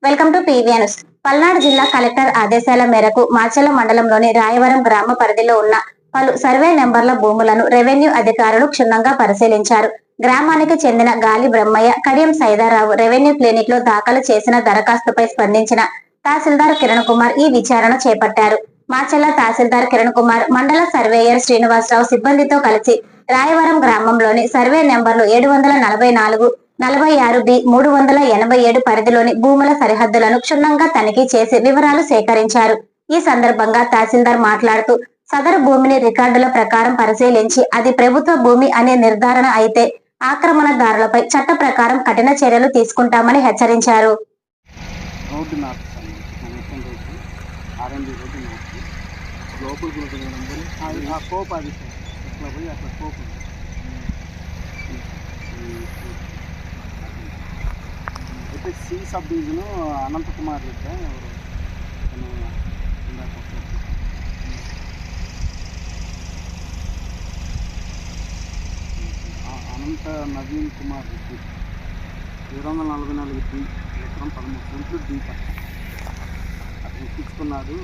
Welcome to PV news. Palnadu జిల్లా collector ఆదేశాల మేరకు మాచర్ల మండలంలోని రాయవరం గ్రామ పరిధిలో ఉన్న పలు సర్వే నెంబర్ల భూములను రెవెన్యూ అధికారులు క్షుణ్ణంగా పరిశీలించారు. గ్రామానికి చెందిన గాలి బ్రహ్మయ్య, కడియం సైదారావు రెవెన్యూ క్లినిక్ లో దాఖలు చేసిన దరఖాస్తుపై స్పందించిన తహసీల్దార్ కిరణ్ కుమార్ ఈ విచారణ చేపట్టారు. మాచర్ల తహసీల్దార్ కిరణ్ కుమార్ మండల సర్వేయర్ శ్రీనివాసరావు సిబ్బందితో కలిసి రాయవరం గ్రామంలోని సర్వే నెంబర్లు 744, 46B, 387 పరిధిలోని భూముల సరిహద్దులను క్షుణ్ణంగా తనిఖీ చేసి వివరాలు సేకరించారు. ఈ సందర్భంగా తహసీల్దార్ మాట్లాడుతూ సదరు భూమిని రికార్డుల ప్రకారం పరిశీలించి అది ప్రభుత్వ భూమి అనే నిర్ధారణ అయితే ఆక్రమణదారులపై చట్ట ప్రకారం కఠిన చర్యలు తీసుకుంటామని హెచ్చరించారు. అయితే సి సబ్ డివిజను అనంతకుమార్ రెడ్డి ఎవరు అనంత నవీన్ కుమార్ రెడ్డి 244 ఎకరం 13 సెంట్లు దీప అతను ఎక్కించుకున్నాడు.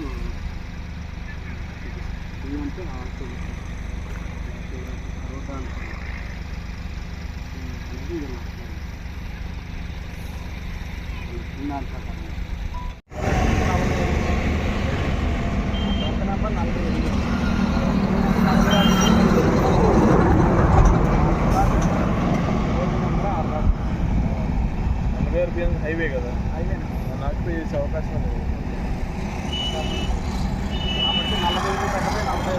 అంటే హైవే కదా, హైవే నాకు చేసే అవకాశం లేదు. కాబట్టి 40 పెట్టబోయి 40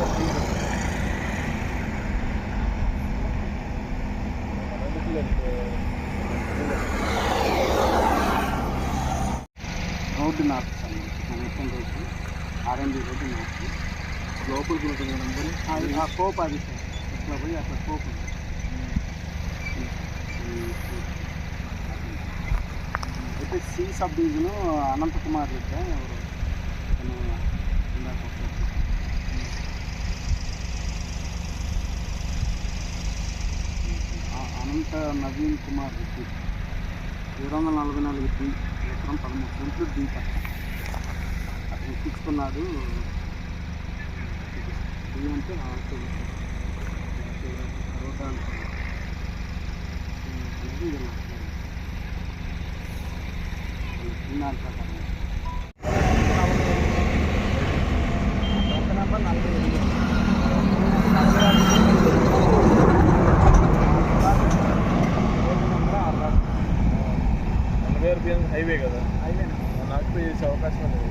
రోడ్డు నాకు మొత్తం రోడ్డు ఆర్ఎంబి రోడ్డు నాకు లోపలికి ఉంటుంది. ఆ కోప్ అది సార్ ఇట్లా పోయి అట్లా కోప్ ఉంది. అయితే సి సబ్ డివిజను అనంతకుమార్ రెడ్డి ఎవరు అనంత నవీన్ కుమార్ రెడ్డి 244 ఎకరం 13 సెంట్లు దీప అతను ఎక్కించుకున్నాడు. అంటే హైవే కదా, హైవే నాకు చేసే అవకాశం లేదు.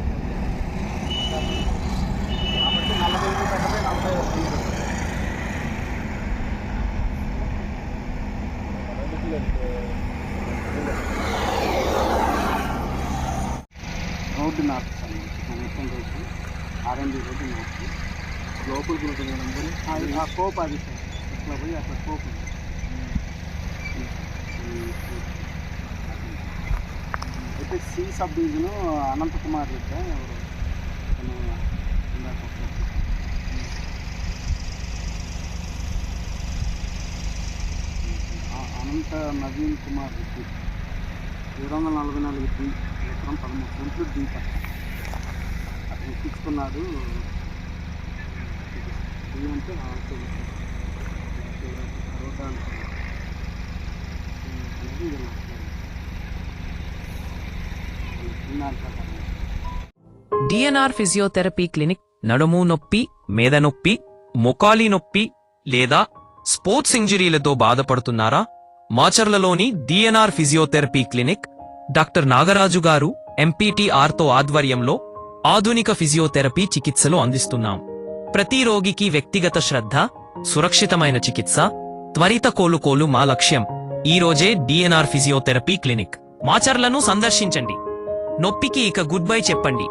కాబట్టి 40 పెట్టబోయి 40 రోడ్డు నాకు మొత్తం రోడ్డు ఆర్ఎంబి రోడ్డు నాకు లోపలికి ఉంటుంది. ఆ కోప్ అది సార్ ఇట్లా పోయి అట్లా కోప్ ఉంది. అయితే సి సబ్ డివిజను అనంతకుమార్ రెడ్డి ఎవరు అనంత నవీన్ కుమార్ రెడ్డి 244 ఎకరం 13 సెంట్లు దీప అతను ఎక్కించుకున్నాడు. అంటే డిఎన్ఆర్ ఫిజియోథెరపీ క్లినిక్ నడుము నొప్పి, మేద నొప్పి, మొకాలి నొప్పి లేదా స్పోర్ట్స్ ఇంజరీలతో బాధపడుతున్నారా? మాచర్లలోని DNR physiotherapy clinic doctor Nagaraju garu ఎంపీటీఆర్తో ఆధ్వర్యంలో ఆధునిక ఫిజియోథెరపీ చికిత్సలు అందిస్తున్నాం. ప్రతి రోగికి వ్యక్తిగత శ్రద్ధ, సురక్షితమైన చికిత్స, త్వరిత కోలుకోలు మా లక్ష్యం. ఈ రోజే డిఎన్ఆర్ ఫిజియోథెరపీ క్లినిక్ మాచర్లను సందర్శించండి. నొప్పికి ఇక గుడ్ బై చెప్పండి.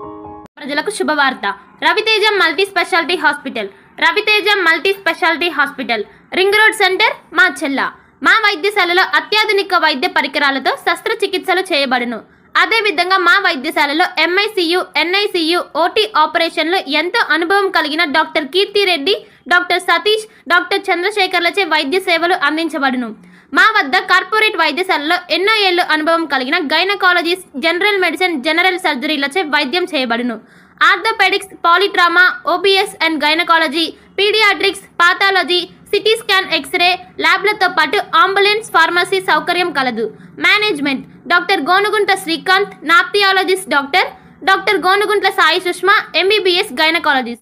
ప్రజలకు శుభవార్త. Raviteja multi speciality hospital. Raviteja multi speciality hospital, ring road centre, Macherla. మా వైద్యశాలలో అత్యాధునిక వైద్య పరికరాలతో శస్త్రచికిత్సలు చేయబడును. అదేవిధంగా మా వైద్యశాలలో ఎంఐసియు, ఎన్ఐసియు, ఓటీ ఆపరేషన్లు ఎంతో అనుభవం కలిగిన doctor Keerthi Reddy, doctor Satish, doctor చంద్రశేఖర్లచే వైద్య సేవలు అందించబడును. మా వద్ద కార్పొరేట్ వైద్యశాలలో ఎన్నో ఏళ్లు అనుభవం కలిగిన గైనకాలజిస్ట్, జనరల్ మెడిసిన్, జనరల్ సర్జరీలచే వైద్యం చేయబడును. Orthopaedics, polytrauma, OBS and gynaecology, paediatrics, pathology, CT scan, X ray ల్యాబ్లతో పాటు అంబులెన్స్, ఫార్మసీ సౌకర్యం కలదు. మేనేజ్మెంట్ డాక్టర్ గోనుగుంట శ్రీకాంత్, నాప్థియాలజిస్ట్ doctor Gonuguntla Sai Sushma, MBBS gynaecologist.